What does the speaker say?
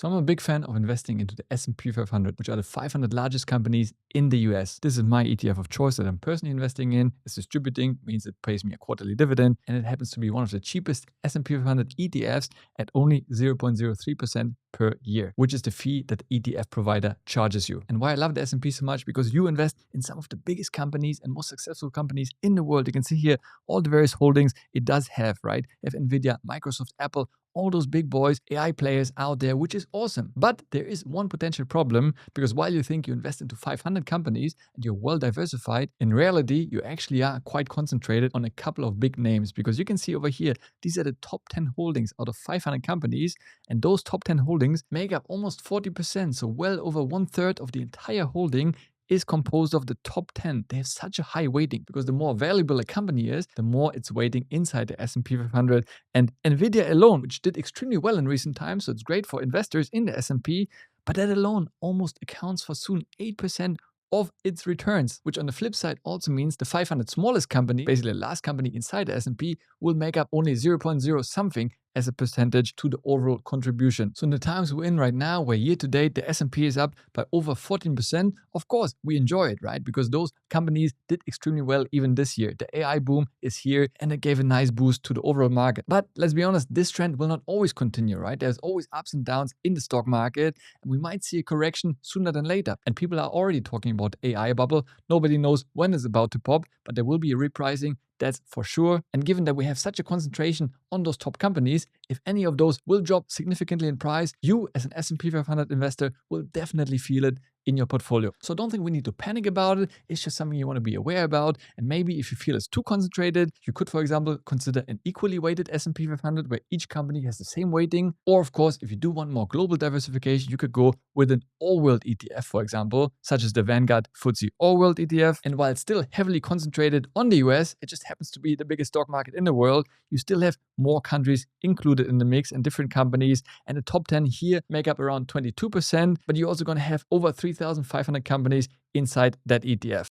So I'm a big fan of investing into the S&P 500, which are the 500 largest companies in the US. This is my ETF of choice that I'm personally investing in. It's distributing, means it pays me a quarterly dividend, and it happens to be one of the cheapest S&P 500 ETFs at only 0.03% per year, which is the fee that the ETF provider charges you. And why I love the S&P so much, because you invest in some of the biggest companies and most successful companies in the world. You can see here all the various holdings it does have, right? You have Nvidia, Microsoft, Apple, all those big boys, AI players out there, which is awesome. But there is one potential problem, because while you think you invest into 500 companies and you're well diversified, in reality, you actually are quite concentrated on a couple of big names. Because you can see over here, these are the top 10 holdings out of 500 companies. And those top 10 holdings make up almost 40%. So well over 1/3 of the entire holding is composed of the top 10. They have such a high weighting because the more valuable a company is, the more it's weighting inside the S&P 500. And Nvidia alone, which did extremely well in recent times, so it's great for investors in the S&P, but that alone almost accounts for soon 8% of its returns, which on the flip side also means the 500 smallest company, basically the last company inside the S&P, will make up only 0.0 something as a percentage to the overall contribution. So in the times we're in right now, where year to date the S&P is up by over 14%, of course we enjoy it, right? Because those companies did extremely well even this year. The AI boom is here and it gave a nice boost to the overall market. But let's be honest, this trend will not always continue, right? There's always ups and downs in the stock market, and we might see a correction sooner than later. And people are already talking about the AI bubble. Nobody knows when it's about to pop, but there will be a repricing. That's for sure. And given that we have such a concentration on those top companies, if any of those will drop significantly in price, you as an S&P 500 investor will definitely feel it in your portfolio. So don't think we need to panic about it. It's just something you want to be aware about. And maybe if you feel it's too concentrated, you could, for example, consider an equally weighted S&P 500 where each company has the same weighting. Or of course, if you do want more global diversification, you could go with an all-world ETF, for example, such as the Vanguard FTSE All-World ETF. And while it's still heavily concentrated on the US, it just happens to be the biggest stock market in the world. You still have more countries included in the mix and different companies. And the top 10 here make up around 22%, but you're also going to have over 3,500 companies inside that ETF.